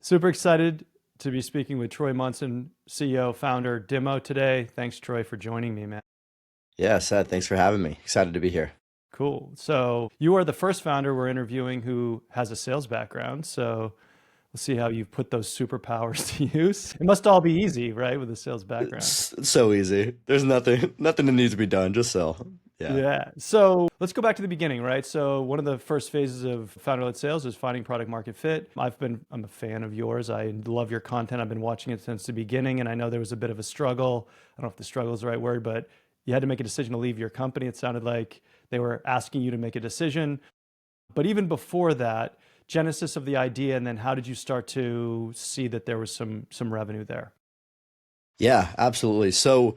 Super excited to be speaking with Troy Munson, CEO, founder, Dimmo today. Thanks, Troy, for joining me, man. Yeah, Seth, thanks for having me. Excited to be here. Cool. So you are the first founder we're interviewing who has a sales background. So we'll see how you've put those superpowers to use. It must all be easy, right, with a sales background. It's so easy. There's nothing that needs to be done. Just sell. Yeah. Yeah. So let's go back to the beginning, right? So one of the first phases of founder-led sales is finding product market fit. I'm a fan of yours. I love your content. I've been watching it since the beginning, and I know there was a bit of a struggle. I don't know if the struggle is the right word, but you had to make a decision to leave your company. It sounded like they were asking you to make a decision. But even before that, genesis of the idea, and then how did you start to see that there was some revenue there? Yeah, absolutely. So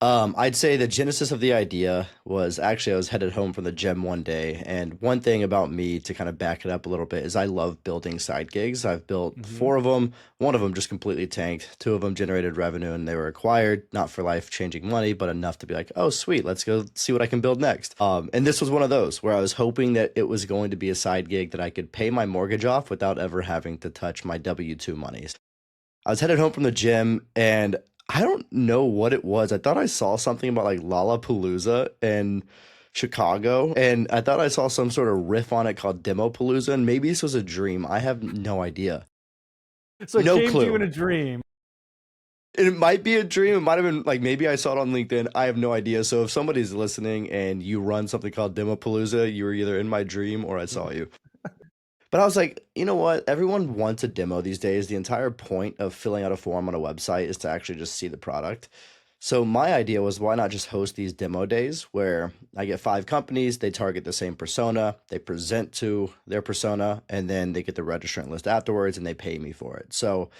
I'd say the genesis of the idea was actually I was headed home from the gym one day, and one thing about me to kind of back it up a little bit is I love building side gigs. I've built Hmm. four of them. One of them just completely tanked. Two of them generated revenue, and they were acquired, not for life-changing money, but enough to be like, oh, sweet, let's go see what I can build next. And this was one of those where I was hoping that it was going to be a side gig that I could pay my mortgage off without ever having to touch my W-2 monies. I was headed home from the gym and I don't know what it was. I thought I saw something about like Lollapalooza in Chicago, and I thought I saw some sort of riff on it called Dimmo, and maybe this was a dream. I have no idea. So it No came to you in clue. a dream. It might be a dream. It might have been like maybe I saw it on LinkedIn. I have no idea. So if somebody's listening and you run something called Dimmo, you were either in my dream or I saw you. But I was like, you know what? Everyone wants a demo these days. The entire point of filling out a form on a website is to actually just see the product. So my idea was why not just host these demo days where I get five companies, they target the same persona, they present to their persona, and then they get the registrant list afterwards and they pay me for it. So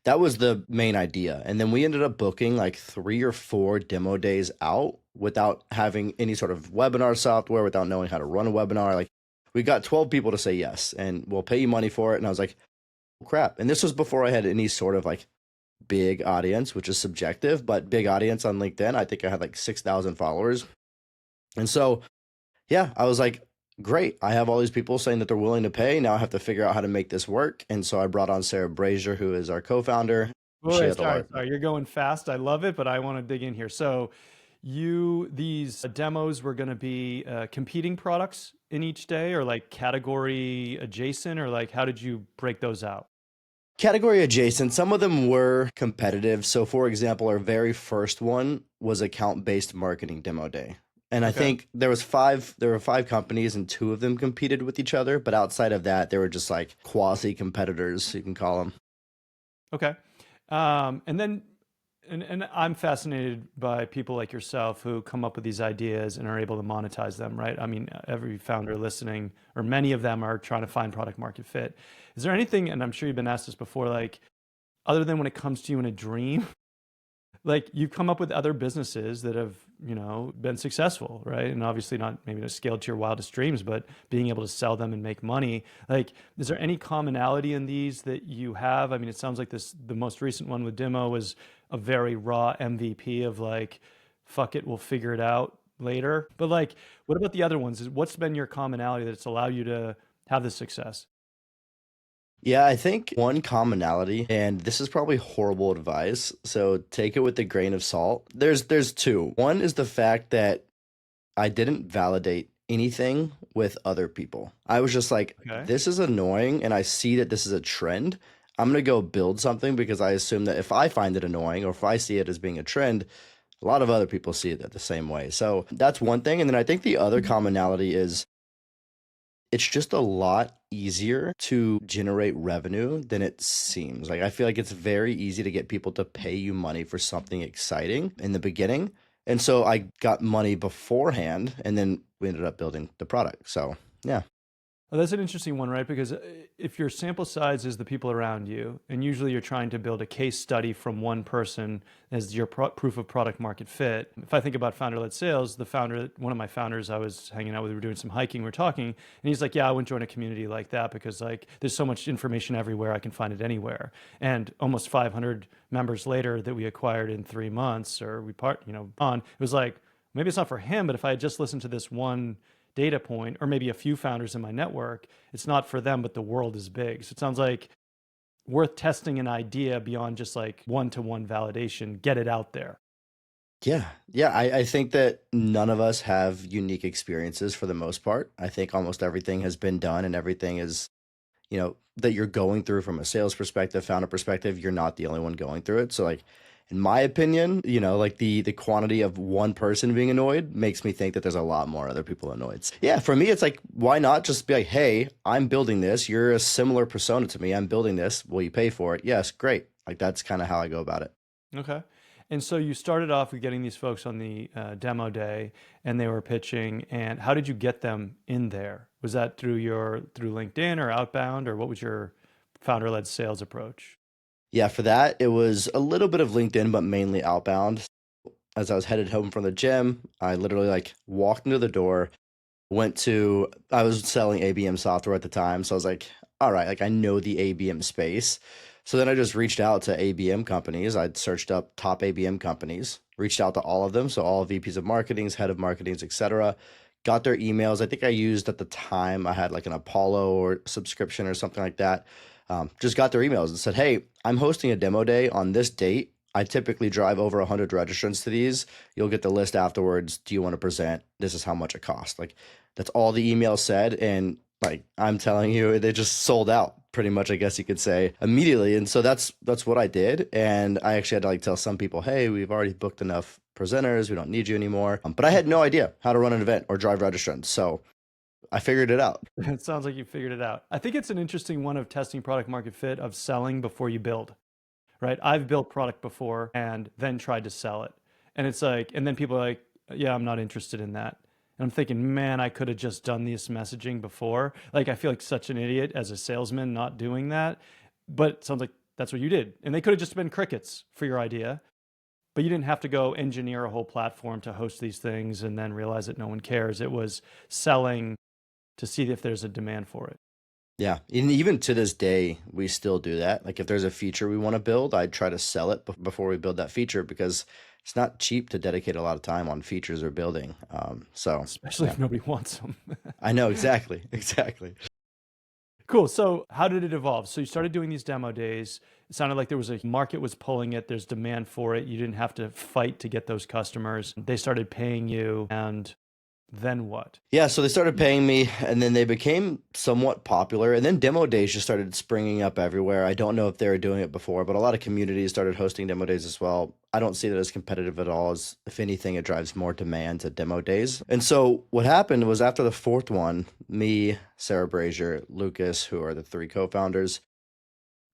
that was the main idea. And then we ended up booking like 3 or 4 demo days out without having any sort of webinar software, without knowing how to run a webinar. Like we got 12 people to say yes and we'll pay you money for it. And I was like, oh, crap. And this was before I had any sort of like big audience, which is subjective, but big audience on LinkedIn. I think I had like 6,000 followers. And so, yeah, I was like, great. I have all these people saying that they're willing to pay. Now I have to figure out how to make this work. And so I brought on Sarah Brazier, who is our co-founder. She Wait, had a sorry, lot. sorry. You're going fast. I love it, but I want to dig in here. So these demos were going to be competing products in each day or like category adjacent, or like how did you break those out? Category adjacent, some of them were competitive. So, for example, our very first one was account-based marketing demo day. And I Okay. think there were 5 companies and 2 of them competed with each other. But outside of that, they were just like quasi competitors, you can call them. Okay. And then, and I'm fascinated by people like yourself who come up with these ideas and are able to monetize them, right? I mean, every founder listening, or many of them are trying to find product market fit. Is there anything, and I'm sure you've been asked this before, like, other than when it comes to you in a dream, like you've come up with other businesses that have, been successful, right? And obviously not maybe not scaled to your wildest dreams, but being able to sell them and make money. Like, is there any commonality in these that you have? I mean, it sounds like the most recent one with Dimmo was a very raw MVP of like, fuck it, we'll figure it out later. But like, what about the other ones? What's been your commonality that's allowed you to have this success? Yeah, I think one commonality, and this is probably horrible advice, so take it with a grain of salt. There's two. One is the fact that I didn't validate anything with other people. I was just like, Okay. this is annoying, and I see that this is a trend. I'm gonna go build something because I assume that if I find it annoying or if I see it as being a trend, a lot of other people see it the same way. So that's one thing. And then I think the other commonality is it's just a lot easier to generate revenue than it seems. Like I feel like it's very easy to get people to pay you money for something exciting in the beginning. And so I got money beforehand and then we ended up building the product. So, yeah. Well, that's an interesting one, right? Because if your sample size is the people around you, and usually you're trying to build a case study from one person as your proof of product market fit. If I think about founder-led sales, one of my founders I was hanging out with, we were doing some hiking, we were talking, and he's like, yeah, I wouldn't join a community like that because like there's so much information everywhere, I can find it anywhere. And almost 500 members later that we acquired in 3 months, or it was like, maybe it's not for him, but if I had just listened to this one data point, or maybe a few founders in my network, it's not for them, but the world is big. So it sounds like worth testing an idea beyond just like one-to-one validation, get it out there. Yeah. Yeah. I think that none of us have unique experiences for the most part. I think almost everything has been done and everything is, that you're going through from a sales perspective, founder perspective, you're not the only one going through it. So like in my opinion, like the quantity of one person being annoyed makes me think that there's a lot more other people annoyed. Yeah, for me it's like, why not just be like, hey, I'm building this. You're a similar persona to me. I'm building this. Will you pay for it? Yes, great. Like that's kind of how I go about it. Okay. And so you started off with getting these folks on the demo day, and they were pitching. And how did you get them in there? Was that through LinkedIn or outbound, or what was your founder-led sales approach? Yeah, for that, it was a little bit of LinkedIn, but mainly outbound. As I was headed home from the gym, I literally like walked into the door, I was selling ABM software at the time. So I was like, all right, like I know the ABM space. So then I just reached out to ABM companies. I'd searched up top ABM companies, reached out to all of them. So all VPs of marketings, head of marketings, etc. Got their emails. I think I used at the time, I had like an Apollo or subscription or something like that. Just got their emails and said, hey, I'm hosting a demo day on this date. I typically drive over 100 registrants to these. You'll get the list afterwards. Do you want to present? This is how much it costs. Like that's all the email said. And like I'm telling you, they just sold out pretty much, I guess you could say, immediately. And so that's what I did. And I actually had to like tell some people, hey, we've already booked enough presenters. We don't need you anymore. But I had no idea how to run an event or drive registrants. So I figured it out. It sounds like you figured it out. I think it's an interesting one of testing product market fit, of selling before you build, right? I've built product before and then tried to sell it. And it's like, and then people are like, yeah, I'm not interested in that. And I'm thinking, man, I could have just done this messaging before. Like, I feel like such an idiot as a salesman not doing that. But it sounds like that's what you did. And they could have just been crickets for your idea. But you didn't have to go engineer a whole platform to host these things and then realize that no one cares. It was selling to see if there's a demand for it. Yeah. And even to this day, we still do that. Like if there's a feature we want to build, I try to sell it before we build that feature because it's not cheap to dedicate a lot of time on features or building. Especially if nobody wants them. I know. Exactly. Exactly. Cool. So how did it evolve? So you started doing these demo days. It sounded like there was a market was pulling it. There's demand for it. You didn't have to fight to get those customers. They started paying you. And then what? Yeah, so they started paying me and then they became somewhat popular. And then demo days just started springing up everywhere. I don't know if they were doing it before, but a lot of communities started hosting demo days as well. I don't see that as competitive at all. As if anything, it drives more demand to demo days. And so what happened was after the fourth one, me, Sarah Brazier, Lucas, who are the three co-founders,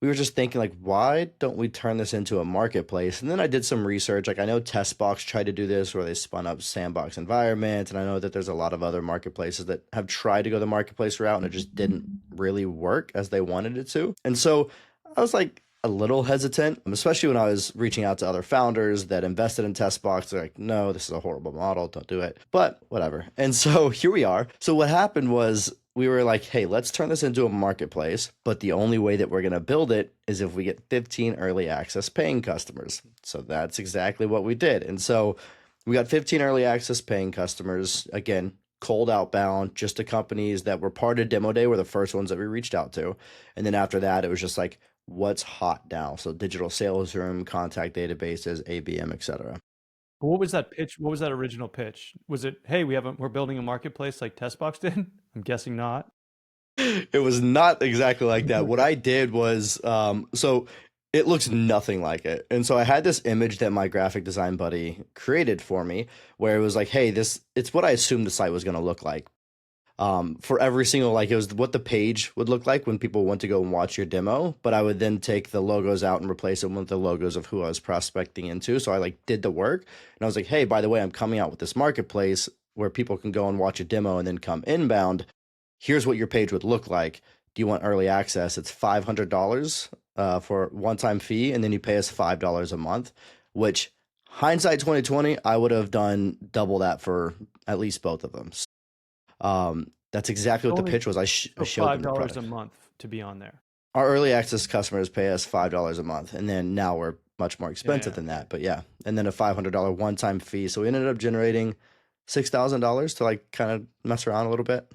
we were just thinking like, why don't we turn this into a marketplace? And then I did some research. Like I know Testbox tried to do this where they spun up sandbox environment. And I know that there's a lot of other marketplaces that have tried to go the marketplace route and it just didn't really work as they wanted it to. And so I was like a little hesitant, especially when I was reaching out to other founders that invested in Testbox. They're like, no, this is a horrible model. Don't do it. But whatever. And so here we are. So what happened was we were like, hey, let's turn this into a marketplace. But the only way that we're going to build it is if we get 15 early access paying customers. So that's exactly what we did. And so we got 15 early access paying customers. Again, cold outbound, just to companies that were part of demo day were the first ones that we reached out to. And then after that, it was just like, what's hot now? So digital sales room, contact databases, ABM, etc. What was that pitch? What was that original pitch? Was it, hey, we're building a marketplace like Testbox did? I'm guessing not. It was not exactly like that. What I did was, so it looks nothing like it. And so I had this image that my graphic design buddy created for me where it was like, hey, it's what I assumed the site was going to look like. For every single, like it was what the page would look like when people went to go and watch your demo, but I would then take the logos out and replace them with the logos of who I was prospecting into. So I like did the work and I was like, hey, by the way, I'm coming out with this marketplace where people can go and watch a demo and then come inbound. Here's what your page would look like. Do you want early access? It's $500 for one-time fee, and then you pay us $5 a month, which hindsight 2020, I would have done double that for at least both of them. That's exactly what the pitch was. I showed them the $5 product. a month to be on there. Our early access customers pay us $5 a month, and then now we're much more expensive than that. But yeah, and then a $500 one-time fee. So we ended up generating $6,000 to like kind of mess around a little bit.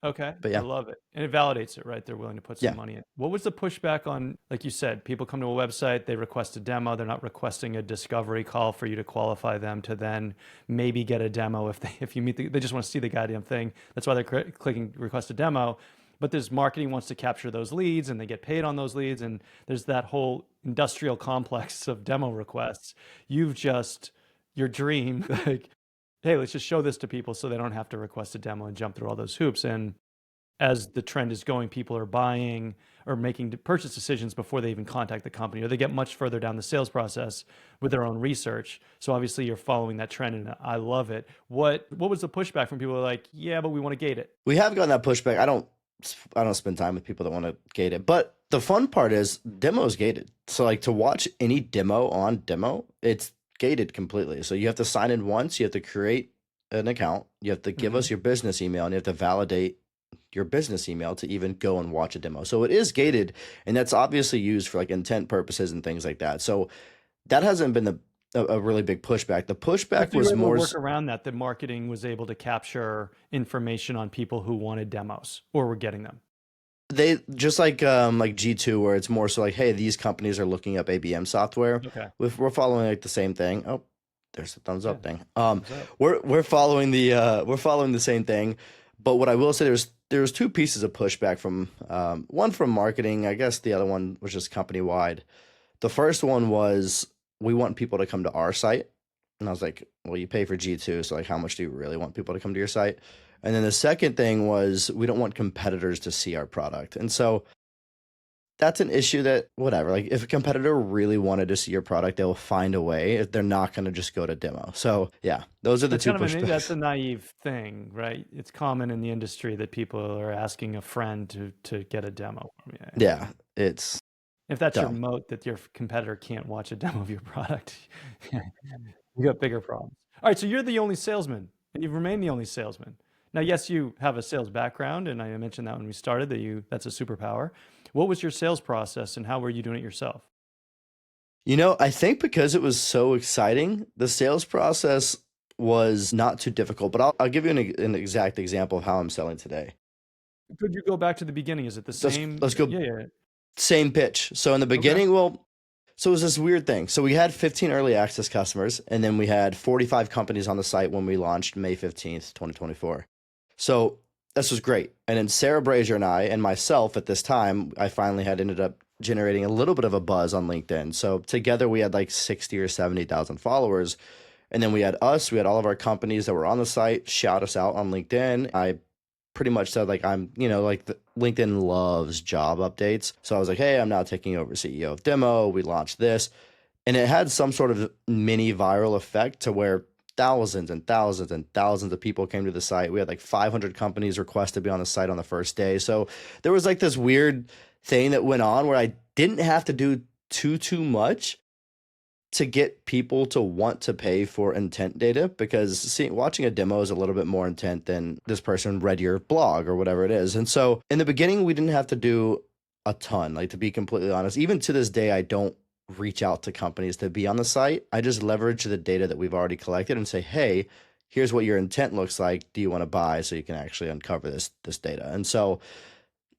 Okay, But I yeah, love it. And it validates it, right? They're willing to put some yeah. money in. What was the pushback on, like you said, people come to a website, they request a demo, they're not requesting a discovery call for you to qualify them to then maybe get a demo if you meet they just want to see the goddamn thing. That's why they're clicking request a demo. But there's marketing wants to capture those leads and they get paid on those leads. And there's that whole industrial complex of demo requests. You've just, your dream, like, hey, let's just show this to people so they don't have to request a demo and jump through all those hoops. And as the trend is going, people are buying or making purchase decisions before they even contact the company, or they get much further down the sales process with their own research. So obviously you're following that trend and I love it. What was the pushback from people who are like, yeah, but we want to gate it? We have gotten that pushback. I don't spend time with people that want to gate it. But the fun part is demo is gated. So like to watch any demo on Dimmo, it's gated completely. So you have to sign in once, you have to create an account, you have to give us your business email, and you have to validate your business email to even go and watch a demo. So it is gated, and that's obviously used for like intent purposes and things like that. So that hasn't been a really big pushback. The pushback So you were was able to more work around that. The marketing was able to capture information on people who wanted demos or were getting them. they just like G2 where it's more so like, hey, these companies are looking up ABM software. Okay. We're following like the same thing. Oh, there's the thumbs Yeah. up thing. Thumbs up. We're following the same thing. But what I will say, there's two pieces of pushback from one from marketing. I guess the other one was just company wide. The first one was we want people to come to our site. And I was like, well, you pay for G2, so like how much do you really want people to come to your site? And then the second thing was we don't want competitors to see our product. And so that's an issue that whatever, like if a competitor really wanted to see your product, they'll find a way. They're not going to just go to demo. So yeah, those are the That's two kind of that's pushbacks. a naive thing, right? It's common in the industry that people are asking a friend to get a demo. Yeah. Yeah, it's If that's your dumb. moat that your competitor can't watch a demo of your product, you got bigger problems. All right, so you're the only salesman, and you've remained the only salesman. Now, yes, you have a sales background, and I mentioned that when we started that's a superpower. What was your sales process, and how were you doing it yourself? I think because it was so exciting, the sales process was not too difficult. But I'll give you an exact example of how I'm selling today. Could you go back to the beginning? Is it the same? Let's go Yeah, yeah. same pitch. So in the Okay. beginning, so it was this weird thing. So we had 15 early access customers, and then we had 45 companies on the site when we launched May 15th, 2024. So this was great. And then Sarah Brazier and I and myself at this time, I finally had ended up generating a little bit of a buzz on LinkedIn. So together we had like 60 or 70,000 followers. And then we had all of our companies that were on the site shout us out on LinkedIn. I pretty much said like LinkedIn loves job updates. So I was like, hey, I'm now taking over CEO of Dimmo. We launched this. And it had some sort of mini viral effect to where thousands and thousands and thousands of people came to the site. We had like 500 companies request to be on the site on the first day. So there was like this weird thing that went on where I didn't have to do too much to get people to want to pay for intent data, because watching a demo is a little bit more intent than this person read your blog or whatever it is. And so in the beginning, we didn't have to do a ton, like to be completely honest. Even to this day, I don't reach out to companies to be on the site. I just leverage the data that we've already collected and say, hey, here's what your intent looks like. Do you want to buy? So you can actually uncover this data. And so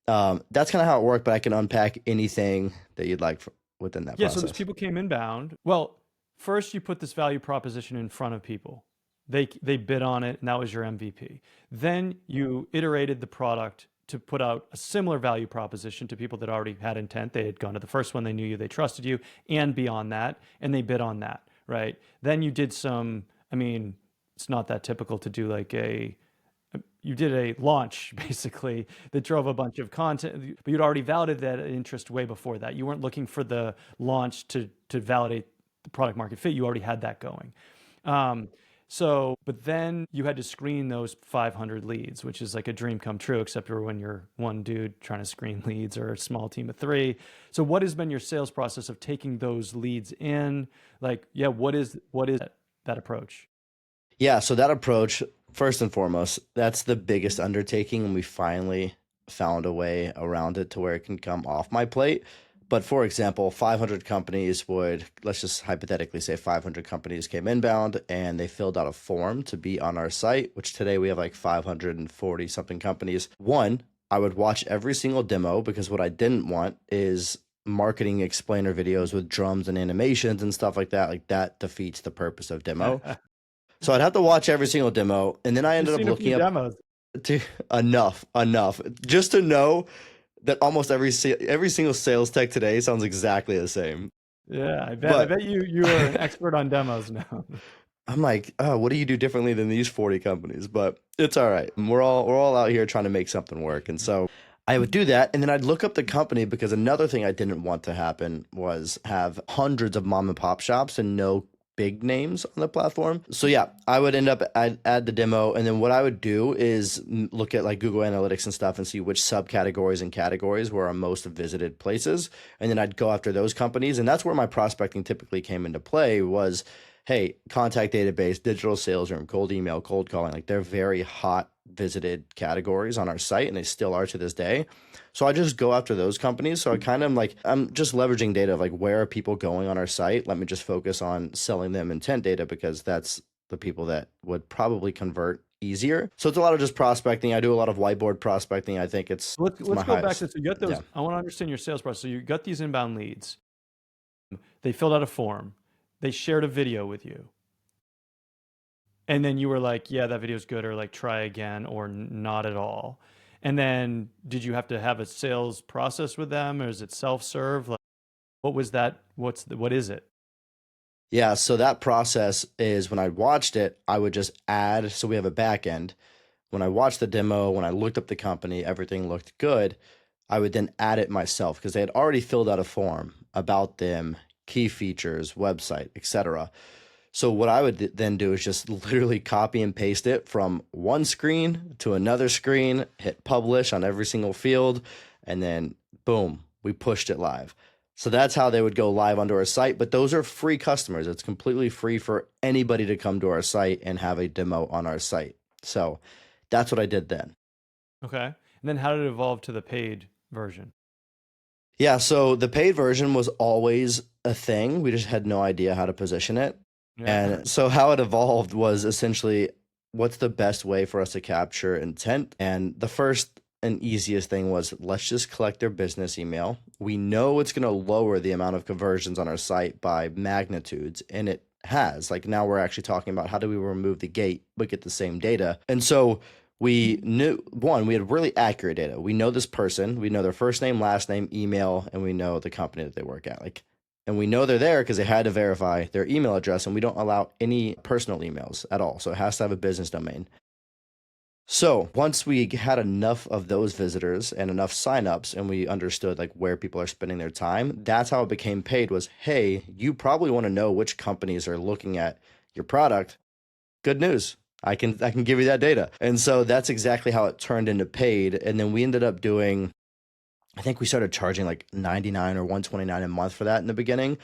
that's kind of how it worked, but I can unpack anything that you'd like within that Yeah, so those process. people came inbound. Well, first you put this value proposition in front of people. They bid on it, and that was your MVP. Then you iterated the product to put out a similar value proposition to people that already had intent. They had gone to the first one, they knew you, they trusted you, and beyond that, and they bid on that, right? Then you did it's not that typical to do like you did a launch basically that drove a bunch of content, but you'd already validated that interest way before that. You weren't looking for the launch to validate the product market fit. You already had that going. But then you had to screen those 500 leads, which is like a dream come true, except for when you're one dude trying to screen leads or a small team of 3. So what has been your sales process of taking those leads in? Like, yeah, what is that approach? Yeah, so that approach, first and foremost, that's the biggest undertaking, and we finally found a way around it to where it can come off my plate. But for example, 500 companies would, let's just hypothetically say 500 companies came inbound and they filled out a form to be on our site, which today we have like 540 something companies. One, I would watch every single demo because what I didn't want is marketing explainer videos with drums and animations and stuff like that. Like that defeats the purpose of demo. So I'd have to watch every single demo. And then I ended You've up seen a looking few up demos. to enough just to know that almost every single sales tech today sounds exactly the same. Yeah, I But bet you are an expert on demos now. I'm like, oh, what do you do differently than these 40 companies? But it's all right. We're all out here trying to make something work. And so I would do that, and then I'd look up the company because another thing I didn't want to happen was have hundreds of mom and pop shops and no big names on the platform. So yeah, I'd add the demo, and then what I would do is look at like Google Analytics and stuff and see which subcategories and categories were our most visited places, and then I'd go after those companies, and that's where my prospecting typically came into play was, hey, contact database, digital sales room, cold email, cold calling, like they're very hot visited categories on our site, and they still are to this day. So I just go after those companies. So I kind of like, I'm just leveraging data of like, where are people going on our site? Let me just focus on selling them intent data because that's the people that would probably convert easier. So it's a lot of just prospecting. I do a lot of whiteboard prospecting. I think it's Let's my go back highest. to, so you got those, Yeah. I want to understand your sales process. So you got these inbound leads. They filled out a form. They shared a video with you. And then you were like, yeah, that video is good, or like try again, or not at all. And then did you have to have a sales process with them, or is it self-serve? Like, what was that? What is it? Yeah, so that process is when I watched it, I would just add, so we have a back end. When I watched the demo, when I looked up the company, everything looked good. I would then add it myself because they had already filled out a form about them, key features, website, etc. So what I would then do is just literally copy and paste it from one screen to another screen, hit publish on every single field, and then boom, we pushed it live. So that's how they would go live onto our site. But those are free customers. It's completely free for anybody to come to our site and have a demo on our site. So that's what I did then. Okay. And then how did it evolve to the paid version? Yeah, so the paid version was always a thing. We just had no idea how to position it. Yeah. And so how it evolved was essentially what's the best way for us to capture intent? And the first and easiest thing was let's just collect their business email. We know it's going to lower the amount of conversions on our site by magnitudes, and it has. Like now we're actually talking about how do we remove the gate but get the same data. And so we knew, one, we had really accurate data. We know this person, we know their first name, last name, email, and we know the company that they work at. Like, and we know they're there because they had to verify their email address, and we don't allow any personal emails at all. So it has to have a business domain. So once we had enough of those visitors and enough signups, and we understood like where people are spending their time, that's how it became paid was, hey, you probably want to know which companies are looking at your product. Good news. I can give you that data. And so that's exactly how it turned into paid. And then we ended up doing, I think we started charging like 99 or 129 a month for that in the beginning.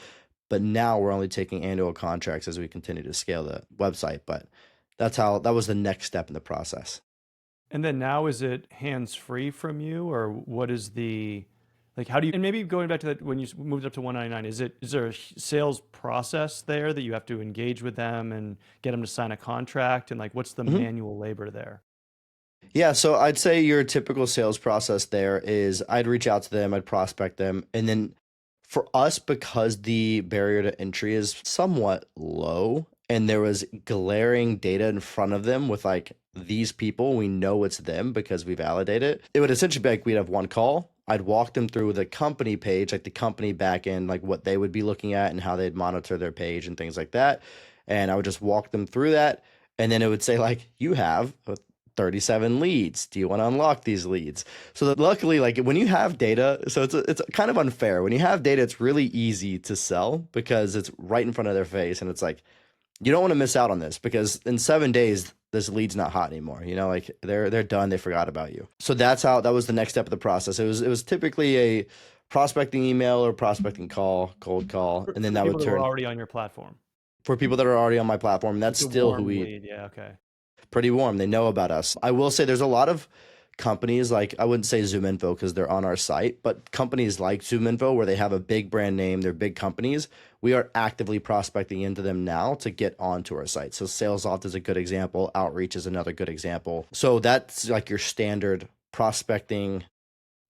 But now we're only taking annual contracts as we continue to scale the website. But that was the next step in the process. And then now is it hands-free from you, or what is the, like, how do you, and maybe going back to that, when you moved up to 199, is there a sales process there that you have to engage with them and get them to sign a contract? And like, what's the manual labor there? Yeah, so I'd say your typical sales process there is I'd reach out to them, I'd prospect them, and then for us, because the barrier to entry is somewhat low and there was glaring data in front of them with like these people, we know it's them because we validate it. It would essentially be like we'd have one call. I'd walk them through the company page, like the company backend, like what they would be looking at and how they'd monitor their page and things like that. And I would just walk them through that. And then it would say like, you have 37 leads. Do you want to unlock these leads? So that luckily, like when you have data, so it's kind of unfair. When you have data, it's really easy to sell because it's right in front of their face. And it's like, you don't want to miss out on this because in 7 days, this lead's not hot anymore. You know, like they're done. They forgot about you. So that was the next step of the process. It was typically a prospecting email or prospecting call, cold call, and then For that people would that were turn already on your platform. for people that are already on my platform. That's It's a still who warm we lead. Yeah. Okay. pretty warm. They know about us. I will say there's a lot of companies like, I wouldn't say ZoomInfo because they're on our site, but companies like ZoomInfo where they have a big brand name, they're big companies, we are actively prospecting into them now to get onto our site. So SalesLoft is a good example. Outreach is another good example. So that's like your standard prospecting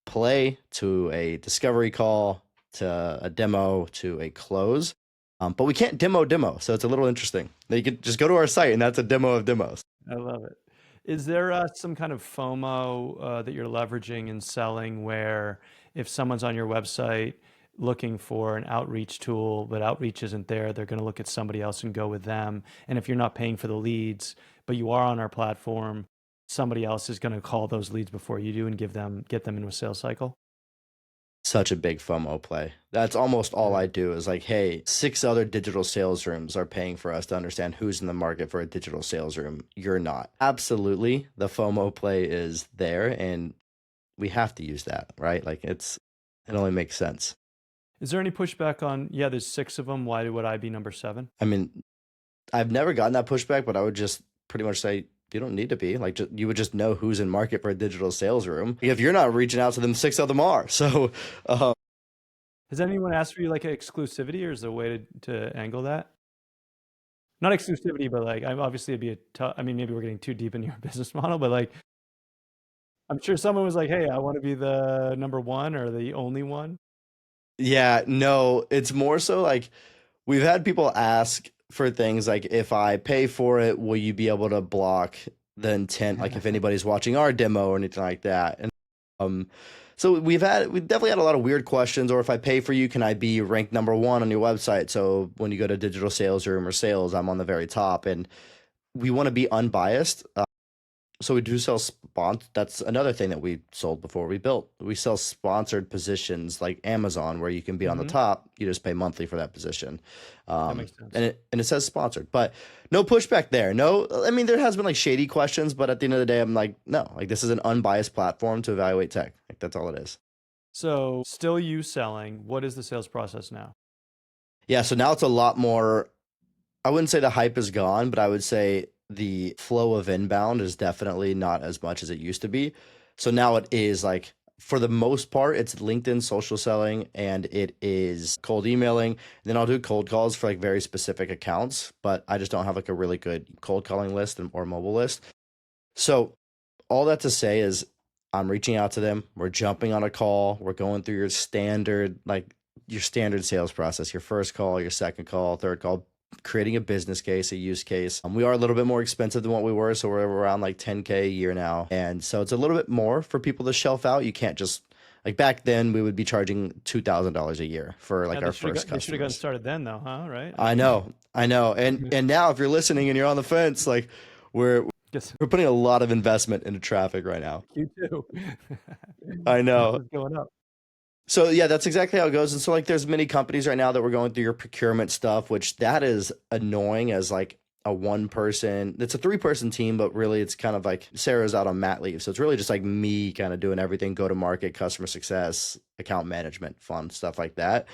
play to a discovery call to a demo to a close. But we can't demo, so it's a little interesting. You could just go to our site, and that's a demo of demos. I love it. Is there some kind of FOMO that you're leveraging in selling where if someone's on your website looking for an outreach tool, but outreach isn't there, they're going to look at somebody else and go with them. And if you're not paying for the leads, but you are on our platform, somebody else is going to call those leads before you do and get them into a sales cycle? Such a big FOMO play. That's almost all Yeah. I do is like, hey, 6 other digital sales rooms are paying for us to understand who's in the market for a digital sales room. You're not. Absolutely. The FOMO play is there and we have to use that, right? Like it only makes sense. Is there any pushback on, yeah, there's 6 of them. Why would I be number 7? I mean, I've never gotten that pushback, but I would just pretty much say you don't need to be like, you would just know who's in market for a digital sales room. If you're not reaching out to them, 6 of them are. So, Has anyone asked for you like exclusivity, or is there a way to angle that? Not exclusivity, but like, obviously it'd be I mean, maybe we're getting too deep into your business model, but like, I'm sure someone was like, hey, I want to be the number 1 or the only one. yeah, no, it's more so like we've had people ask for things like, if I pay for it, will you be able to block the intent? Like if anybody's watching our demo or anything like that. And so we've definitely had a lot of weird questions. Or if I pay for you, can I be ranked number 1 on your website? So when you go to digital sales room or sales, I'm on the very top. And we want to be unbiased. So we do sell that's another thing that we sold before we built. We sell sponsored positions like Amazon, where you can be on the top. You just pay monthly for that position. That makes sense. And it says sponsored, but no pushback there. No, I mean, there has been like shady questions, but at the end of the day, I'm like, no, like this is an unbiased platform to evaluate tech. Like that's all it is. So still you selling. What is the sales process now? Yeah. So now it's a lot more, I wouldn't say the hype is gone, but I would say the flow of inbound is definitely not as much as it used to be. So now it is like, for the most part, it's LinkedIn social selling and it is cold emailing. And then I'll do cold calls for like very specific accounts, but I just don't have like a really good cold calling list or mobile list. So all that to say is I'm reaching out to them. We're jumping on a call. We're going through your standard sales process, your first call, your second call, third call, creating a business case, a use case. We are a little bit more expensive than what we were. So we're around like 10K a year now. And so it's a little bit more for people to shelf out. You can't just, like back then we would be charging $2,000 a year for like our first They should have gotten customers. started then though, huh? Right? I know. And now if you're listening and you're on the fence, like we're Guess putting a lot of investment into traffic right now. you too. I know. It's going up. So yeah, that's exactly how it goes. And so like there's many companies right now that we're going through your procurement stuff, which that is annoying as like a 1-person, it's a 3-person team, but really it's kind of like Sarah's out on mat leave. So it's really just like me kind of doing everything, go to market, customer success, account management, fun stuff like that.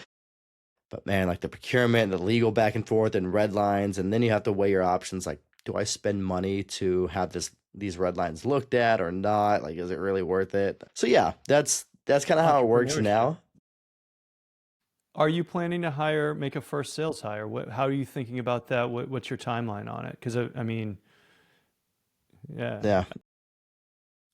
But man, like the procurement, the legal back and forth and red lines, and then you have to weigh your options. Like, do I spend money to have these red lines looked at or not? Like, is it really worth it? So yeah, that's kind of how it works Entrepreneurship. now. Are you planning to make a first sales hire? How are you thinking about that? What's your timeline on it? Because I mean, yeah. Yeah.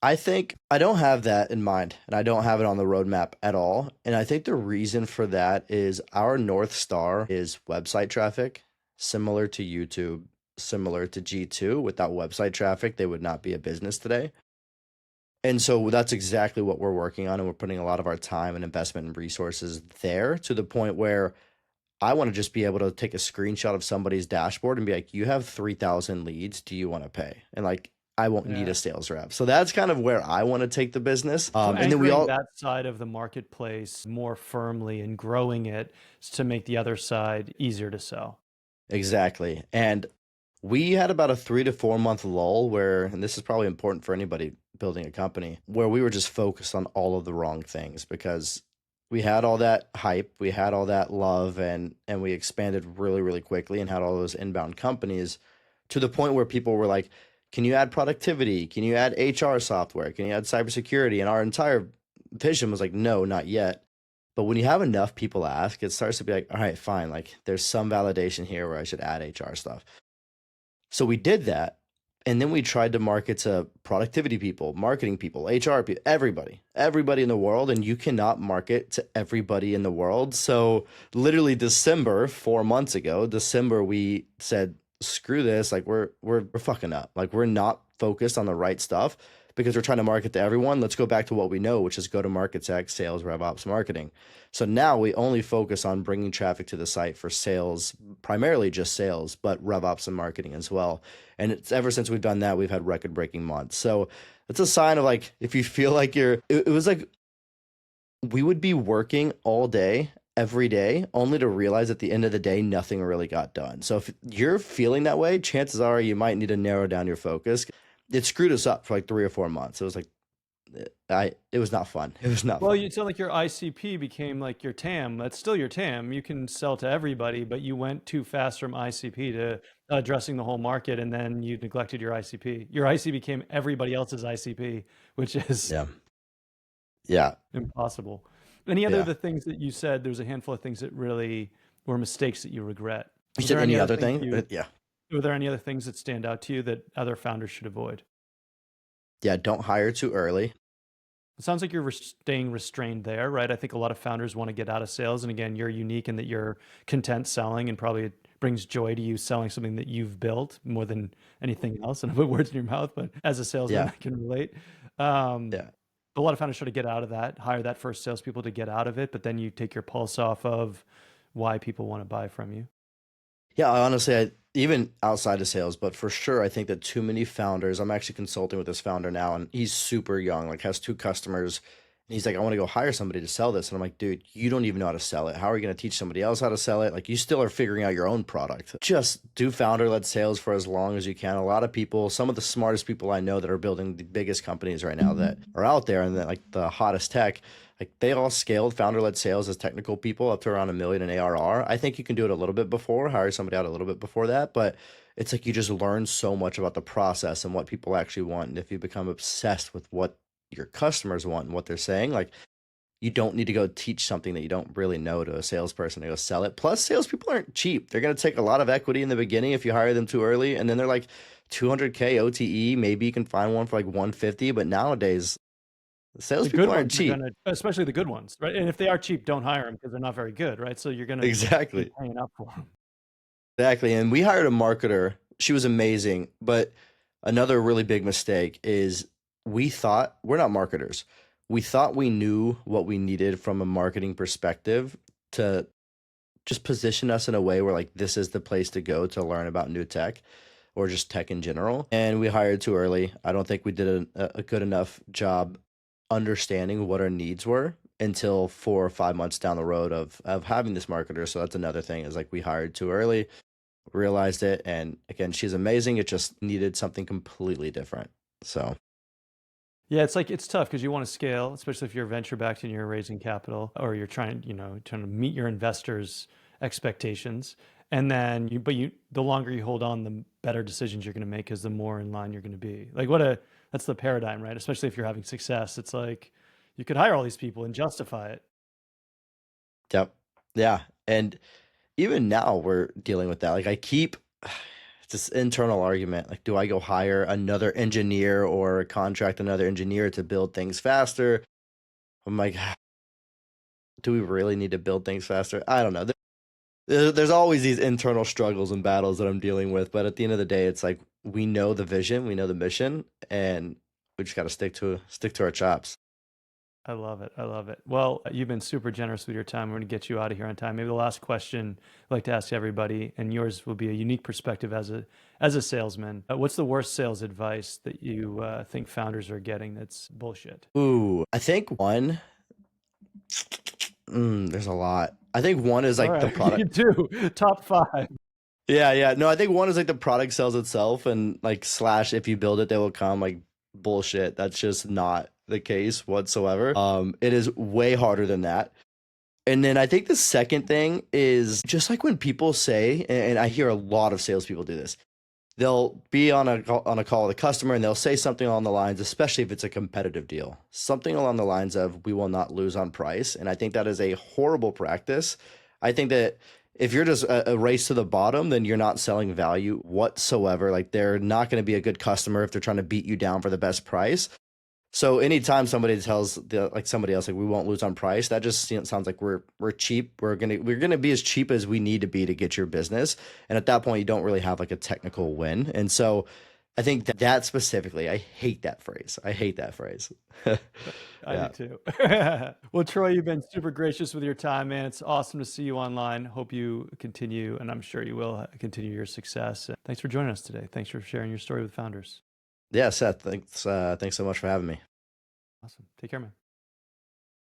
I think I don't have that in mind and I don't have it on the roadmap at all. And I think the reason for that is our North Star is website traffic, similar to YouTube, similar to G2. Without website traffic, they would not be a business today. And so that's exactly what we're working on. And we're putting a lot of our time and investment and resources there, to the point where I want to just be able to take a screenshot of somebody's dashboard and be like, you have 3,000 leads. Do you want to pay? And like, I won't need Yeah. a sales rep. So that's kind of where I want to take the business. So And then we anchoring all, that side of the marketplace more firmly and growing it to make the other side easier to sell. exactly. And we had about a 3 to 4 month lull where, and this is probably important for anybody building a company, where we were just focused on all of the wrong things, because we had all that hype, we had all that love, and we expanded really, really quickly and had all those inbound companies, to the point where people were like, Can you add productivity? Can you add HR software? Can you add cybersecurity? And our entire vision was like, no, not yet. But when you have enough people ask, it starts to be like, all right, fine. Like there's some validation here where I should add HR stuff. So we did that. And then we tried to market to productivity people, marketing people, HR people, everybody in the world. And you cannot market to everybody in the world. So literally December, 4 months ago, December, we said, screw this. Like we're fucking up. Like we're not focused on the right stuff because we're trying to market to everyone. Let's go back to what we know, which is go to market tech, sales, rev ops, marketing. So now we only focus on bringing traffic to the site for sales, primarily just sales, but rev ops and marketing as well. And it's ever since we've done that, we've had record breaking months. So it's a sign of like, if you feel like it was like we would be working all day, every day, only to realize at the end of the day, nothing really got done. So if you're feeling that way, chances are you might need to narrow down your focus. It screwed us up for like 3 or 4 months. It was like, it was not fun. It was not Well, fun. you sound like your ICP became like your TAM. That's still your TAM. You can sell to everybody, but you went too fast from ICP to addressing the whole market, and then you neglected your ICP. Your ICP became everybody else's ICP, which is Yeah. Yeah. impossible. Any other Yeah. the things that you said? There's a handful of things that really were mistakes that you regret. You Was said there any any other other things thing? Yeah. were there any other things that stand out to you that other founders should avoid? Yeah. Don't hire too early. It sounds like you're staying restrained there, right? I think a lot of founders want to get out of sales. And again, you're unique in that you're content selling, and probably it brings joy to you selling something that you've built more than anything else. And I put words in your mouth, but as a salesman, Yeah. I can relate. Um, Yeah. a lot of founders try to get out of that, hire that first salespeople to get out of it, but then you take your pulse off of why people want to buy from you. Yeah, honestly, even outside of sales, but for sure, I think that too many founders. I'm actually consulting with this founder now, and he's super young, like has 2 customers. And he's like, I want to go hire somebody to sell this. And I'm like, dude, you don't even know how to sell it. How are you going to teach somebody else how to sell it? Like, you still are figuring out your own product. Just do founder led sales for as long as you can. A lot of people, some of the smartest people I know that are building the biggest companies right now that are out there and that like the hottest tech, like they all scaled founder led sales as technical people up to around 1 million in ARR. I think you can do it a little bit before, hire somebody out a little bit before that, but it's like you just learn so much about the process and what people actually want. And if you become obsessed with what your customers want and what they're saying, like you don't need to go teach something that you don't really know to a salesperson to go sell it. Plus, salespeople aren't cheap. They're going to take a lot of equity in the beginning if you hire them too early, and then they're like 200K OTE. Maybe you can find one for like 150, but nowadays The salespeople good aren't ones are cheap. gonna, especially the good ones, right? And if they are cheap, don't hire them because they're not very good, right? So you're gonna be Exactly. paying up for them. Exactly. And we hired a marketer. She was amazing. But another really big mistake is we thought we're not marketers. We thought we knew what we needed from a marketing perspective to just position us in a way where like this is the place to go to learn about new tech or just tech in general. And we hired too early. I don't think we did a good enough job understanding what our needs were until 4 or 5 months down the road of having this marketer. So that's another thing is like we hired too early, realized it, and again, she's amazing. It just needed something completely different. So Yeah, it's like it's tough because you want to scale, especially if you're venture backed and you're raising capital or you're trying, trying to meet your investors' expectations. And then the longer you hold on, the better decisions you're going to make because the more in line you're going to be. Like that's the paradigm, right? Especially if you're having success. It's like you could hire all these people and justify it. yep. Yeah. And even now we're dealing with that. Like I keep it's this internal argument. Like, do I go hire another engineer or contract another engineer to build things faster? I'm like, do we really need to build things faster? I don't know. There's always these internal struggles and battles that I'm dealing with, but at the end of the day, it's like we know the vision, we know the mission, and we just got to stick to our chops. I love it. I love it. Well, you've been super generous with your time. We're going to get you out of here on time. Maybe the last question I'd like to ask everybody, and yours will be a unique perspective as a salesman. What's the worst sales advice that you think founders are getting that's bullshit? Ooh, I think one. There's a lot. I think one is All like the right, you product. do. Top five. Yeah, yeah. No, I think one is like the product sells itself, and like slash if you build it, they will come. Like bullshit. That's just not the case whatsoever. It is way harder than that. And then I think the second thing is just like when people say, and I hear a lot of salespeople do this, they'll be on a call with a customer and they'll say something along the lines, especially if it's a competitive deal, something along the lines of, we will not lose on price. And I think that is a horrible practice. I think that if you're just a race to the bottom, then you're not selling value whatsoever. Like, they're not going to be a good customer if they're trying to beat you down for the best price. So anytime somebody tells somebody else, like, we won't lose on price, that just sounds like we're cheap. We're gonna be as cheap as we need to be to get your business. And at that point, you don't really have like a technical win. And so I think that specifically, I hate that phrase. I hate that phrase. I Yeah. do too. Well, Troy, you've been super gracious with your time, man. It's awesome to see you online. Hope you continue, and I'm sure you will continue your success. Thanks for joining us today. Thanks for sharing your story with founders. Yeah, Seth, thanks so much for having me. Awesome. Take care, man.